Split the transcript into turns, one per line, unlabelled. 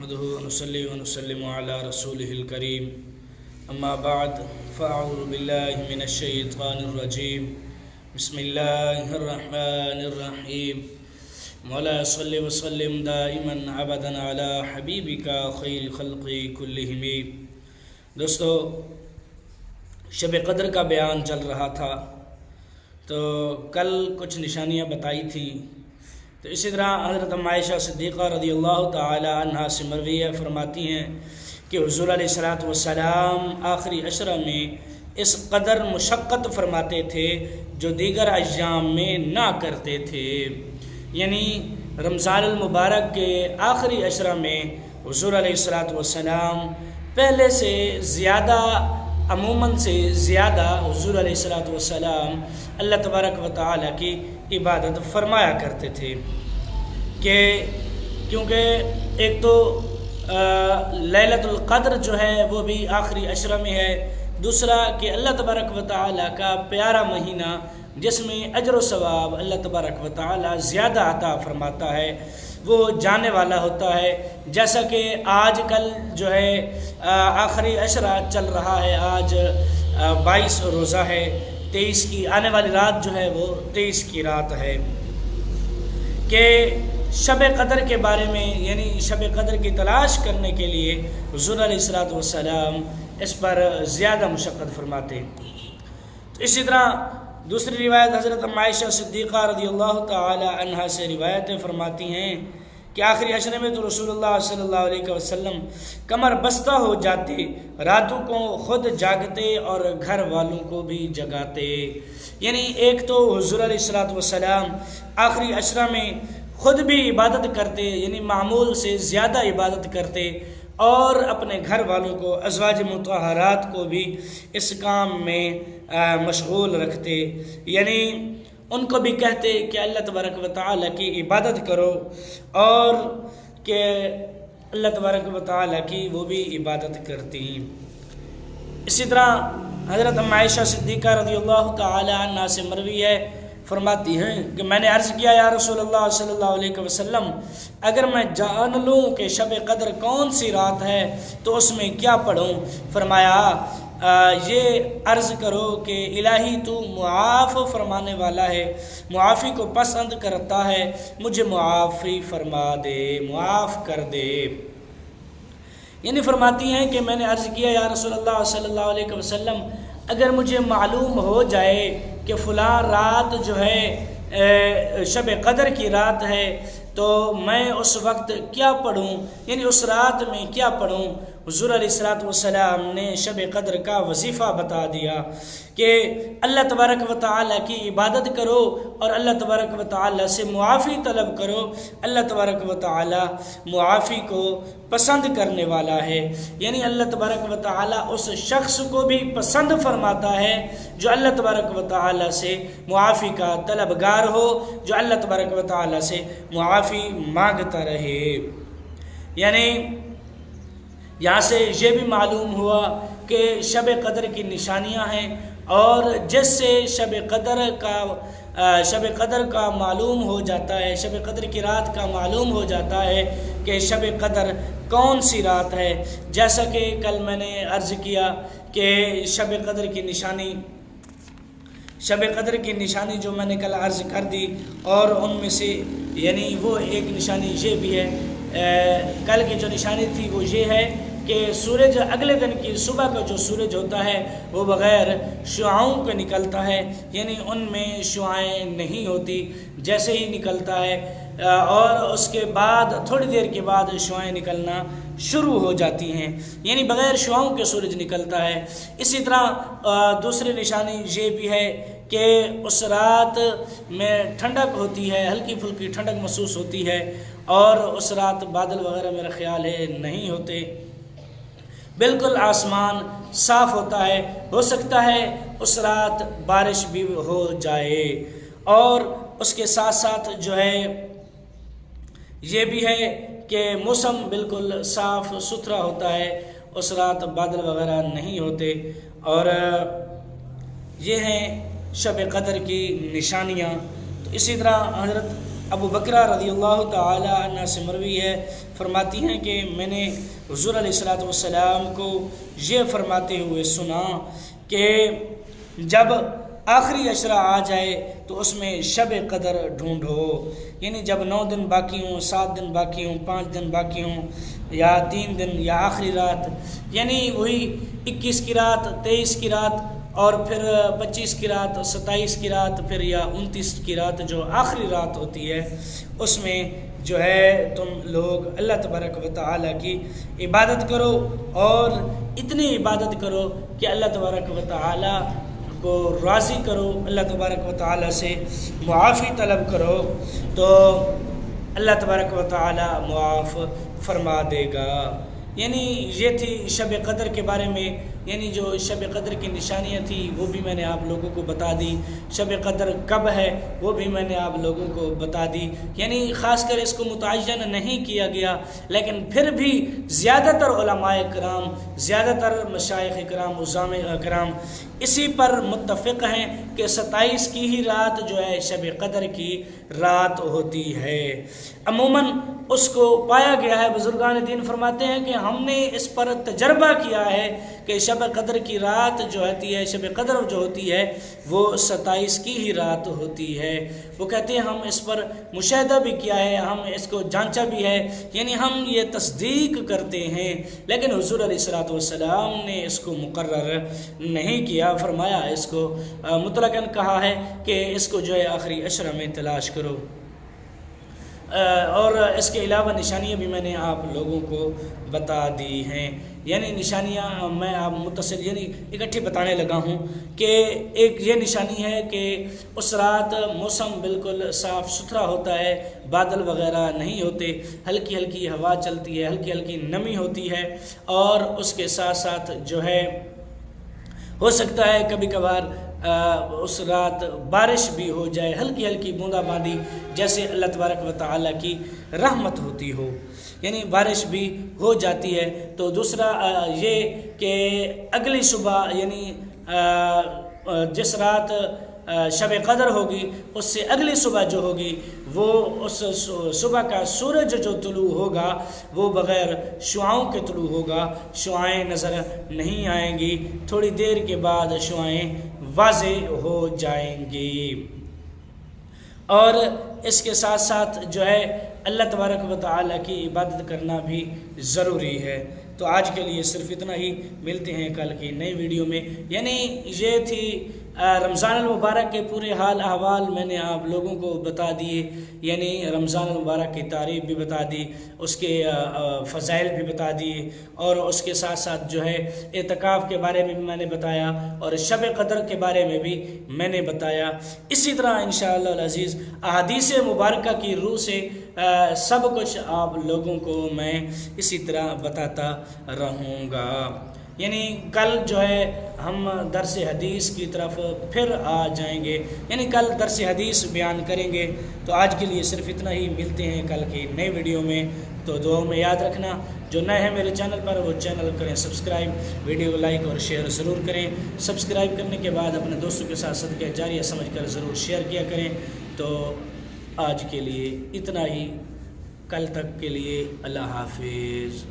نحمده ونصلي ونسلم على رسوله الكريم اما بعد فاعوذ بالله من الشيطان الرجيم بسم الله الرحمن الرحيم مولا صل وسلم دائما ابدا على حبيبك خير الخلق كلهم۔ دوستو، شب قدر کا بیان چل رہا تھا تو کل کچھ نشانیاں بتائی تھیں، تو اسی طرح حضرت عائشہ صدیقہ رضی اللہ تعالی عنہا سے مروی فرماتی ہیں کہ حضور علیہ الصلوۃ والسلام آخری عشرہ میں اس قدر مشقت فرماتے تھے جو دیگر ایام میں نہ کرتے تھے، یعنی رمضان المبارک کے آخری عشرہ میں حضور علیہ الصلوۃ والسلام پہلے سے زیادہ، عموماً سے زیادہ حضور علیہ الصلوۃ والسلام اللہ تبارک و تعالیٰ کی عبادت فرمایا کرتے تھے، کہ کیونکہ ایک تو لیلۃ القدر جو ہے وہ بھی آخری عشرہ میں ہے، دوسرا کہ اللہ تبارک و تعالیٰ کا پیارا مہینہ جس میں اجر و ثواب اللہ تبارک و تعالیٰ زیادہ عطا فرماتا ہے، وہ جانے والا ہوتا ہے۔ جیسا کہ آج کل جو ہے آخری عشرہ چل رہا ہے، آج 22 روزہ ہے، 23 کی آنے والی رات جو ہے وہ 23 کی رات ہے، کہ شب قدر کے بارے میں، یعنی شب قدر کی تلاش کرنے کے لیے حضور علیہ الصلوۃ والسلام اس پر زیادہ مشقت فرماتے ہیں۔ تو اسی طرح دوسری روایت حضرت عائشہ صدیقہ رضی اللہ تعالی عنہا سے روایتیں فرماتی ہیں کہ آخری عشرے میں تو رسول اللہ صلی اللہ علیہ وسلم کمر بستہ ہو جاتے، راتوں کو خود جاگتے اور گھر والوں کو بھی جگاتے، یعنی ایک تو حضور علیہ الصلوۃ والسلام آخری عشرہ میں خود بھی عبادت کرتے، یعنی معمول سے زیادہ عبادت کرتے، اور اپنے گھر والوں کو، ازواج مطہرات کو بھی اس کام میں مشغول رکھتے، یعنی ان کو بھی کہتے کہ اللہ تبارک و تعالیٰ کی عبادت کرو، اور کہ اللہ تبارک و تعالیٰ کی وہ بھی عبادت کرتی۔ اسی طرح حضرت عائشہ صدیقہ رضی اللہ تعالی عنہ سے مروی ہے، فرماتی ہیں کہ میں نے عرض کیا یا رسول اللہ صلی اللہ علیہ وسلم، اگر میں جان لوں کہ شب قدر کون سی رات ہے تو اس میں کیا پڑھوں؟ فرمایا یہ عرض کرو کہ الہی تو معاف فرمانے والا ہے، معافی کو پسند کرتا ہے، مجھے معافی فرما دے، معاف کر دے۔ یعنی فرماتی ہیں کہ میں نے عرض کیا یا رسول اللہ صلی اللہ علیہ وسلم، اگر مجھے معلوم ہو جائے کہ فلاں رات جو ہے شب قدر کی رات ہے تو میں اس وقت کیا پڑھوں، یعنی اس رات میں کیا پڑھوں؟ حضور علیہ الصلوۃ والسلام نے شب قدر کا وظیفہ بتا دیا کہ اللہ تبارک و تعالیٰ کی عبادت کرو اور اللہ تبارک و تعالیٰ سے معافی طلب کرو، اللہ تبارک و تعالیٰ معافی کو پسند کرنے والا ہے، یعنی اللہ تبارک و تعالیٰ اس شخص کو بھی پسند فرماتا ہے جو اللہ تبارک و تعالیٰ سے معافی کا طلبگار ہو، جو اللہ تبارک و تعالیٰ سے معافی مانگتا رہے۔ یعنی یہاں سے یہ بھی معلوم ہوا کہ شب قدر کی نشانیاں ہیں، اور جس سے شب قدر کا معلوم ہو جاتا ہے، شب قدر کی رات کا معلوم ہو جاتا ہے کہ شب قدر کون سی رات ہے۔ جیسا کہ کل میں نے عرض کیا کہ شب قدر کی نشانی جو میں نے کل عرض کر دی، اور ان میں سے یعنی وہ ایک نشانی یہ بھی ہے، کل کی جو نشانی تھی وہ یہ ہے کہ سورج اگلے دن کی صبح کا جو سورج ہوتا ہے وہ بغیر شعاعوں کے نکلتا ہے، یعنی ان میں شعاعیں نہیں ہوتی، جیسے ہی نکلتا ہے اور اس کے بعد تھوڑی دیر کے بعد شعاعیں نکلنا شروع ہو جاتی ہیں، یعنی بغیر شعاعوں کے سورج نکلتا ہے۔ اسی طرح دوسری نشانی یہ بھی ہے کہ اس رات میں ٹھنڈک ہوتی ہے، ہلکی پھلکی ٹھنڈک محسوس ہوتی ہے، اور اس رات بادل وغیرہ میرا خیال ہے نہیں ہوتے، بالکل آسمان صاف ہوتا ہے، ہو سکتا ہے اس رات بارش بھی ہو جائے، اور اس کے ساتھ ساتھ جو ہے یہ بھی ہے کہ موسم بالکل صاف ستھرا ہوتا ہے، اس رات بادل وغیرہ نہیں ہوتے، اور یہ ہیں شب قدر کی نشانیاں۔ تو اسی طرح حضرت ابو بکرہ رضی اللہ تعالی عنہ سے مروی ہے، فرماتی ہیں کہ میں نے حضور علیہ الصلوۃ والسلام کو یہ فرماتے ہوئے سنا کہ جب آخری عشرہ آ جائے تو اس میں شب قدر ڈھونڈو، یعنی جب 9 دن باقی ہوں، 7 دن باقی ہوں، 5 دن باقی ہوں، یا 3 دن، یا آخری رات، یعنی وہی 21 کی رات، 23 کی رات، اور پھر 25 کی رات، 27 کی رات، پھر یا 29 کی رات جو آخری رات ہوتی ہے، اس میں جو ہے تم لوگ اللہ تبارک و تعالیٰ کی عبادت کرو، اور اتنی عبادت کرو کہ اللہ تبارک و تعالیٰ کو راضی کرو، اللہ تبارک و تعالیٰ سے معافی طلب کرو، تو اللہ تبارک و تعالیٰ معاف فرما دے گا۔ یعنی یہ تھی شب قدر کے بارے میں، یعنی جو شب قدر کی نشانیاں تھیں وہ بھی میں نے آپ لوگوں کو بتا دی، شب قدر کب ہے وہ بھی میں نے آپ لوگوں کو بتا دی، یعنی خاص کر اس کو متعین نہیں کیا گیا، لیکن پھر بھی زیادہ تر علماء کرام، زیادہ تر مشائخ کرام، عظماء کرام اسی پر متفق ہیں کہ 27 کی ہی رات جو ہے شب قدر کی رات ہوتی ہے۔ عموماً اس کو پایا گیا ہے، بزرگان دین فرماتے ہیں کہ ہم نے اس پر تجربہ کیا ہے کہ شب قدر کی رات جو ہوتی ہے، شب قدر جو ہوتی ہے وہ 27 کی ہی رات ہوتی ہے۔ وہ کہتے ہیں ہم اس پر مشاہدہ بھی کیا ہے، ہم اس کو جانچا بھی ہے، یعنی ہم یہ تصدیق کرتے ہیں، لیکن حضور علیہ الصلوۃ والسلام نے اس کو مقرر نہیں کیا، فرمایا اس کو مطلقاً کہا ہے کہ اس کو جو ہے آخری عشرہ میں تلاش کرو۔ اور اس کے علاوہ نشانیاں بھی میں نے آپ لوگوں کو بتا دی ہیں، یعنی نشانیاں میں آپ متصل یعنی اکٹھی بتانے لگا ہوں کہ ایک یہ نشانی ہے کہ اس رات موسم بالکل صاف ستھرا ہوتا ہے، بادل وغیرہ نہیں ہوتے، ہلکی ہلکی ہوا چلتی ہے، ہلکی ہلکی نمی ہوتی ہے، اور اس کے ساتھ ساتھ جو ہے ہو سکتا ہے کبھی کبھار اس رات بارش بھی ہو جائے، ہلکی ہلکی بوندا باندی، جیسے اللہ تبارک و تعالیٰ کی رحمت ہوتی ہو، یعنی بارش بھی ہو جاتی ہے۔ تو دوسرا یہ کہ اگلی صبح یعنی جس رات شب قدر ہوگی اس سے اگلی صبح جو ہوگی وہ اس صبح کا سورج جو طلوع ہوگا وہ بغیر شعاؤں کے طلوع ہوگا، شعائیں نظر نہیں آئیں گی، تھوڑی دیر کے بعد شعائیں واضح ہو جائیں گی۔ اور اس کے ساتھ ساتھ جو ہے اللہ تبارک و تعالیٰ کی عبادت کرنا بھی ضروری ہے۔ تو آج کے لیے صرف اتنا ہی، ملتے ہیں کل کی نئی ویڈیو میں۔ یعنی یہ تھی رمضان المبارک کے پورے حال احوال میں نے آپ لوگوں کو بتا دیے، یعنی رمضان المبارک کی تعریف بھی بتا دی، اس کے فضائل بھی بتا دیے، اور اس کے ساتھ ساتھ جو ہے اعتکاف کے بارے میں بھی میں نے بتایا، اور شب قدر کے بارے میں بھی میں نے بتایا۔ اسی طرح انشاءاللہ العزیز احادیث مبارکہ کی روح سے سب کچھ آپ لوگوں کو میں اسی طرح بتاتا رہوں گا۔ یعنی کل جو ہے ہم درس حدیث کی طرف پھر آ جائیں گے، یعنی کل درس حدیث بیان کریں گے۔ تو آج کے لیے صرف اتنا ہی، ملتے ہیں کل کی نئی ویڈیو میں۔ تو دعاؤں میں یاد رکھنا، جو نئے ہیں میرے چینل پر وہ چینل کریں سبسکرائب، ویڈیو لائک اور شیئر ضرور کریں۔ سبسکرائب کرنے کے بعد اپنے دوستوں کے ساتھ صدقہ جاریہ سمجھ کر ضرور شیئر کیا کریں۔ تو آج کے لیے اتنا ہی، کل تک کے لیے اللہ حافظ۔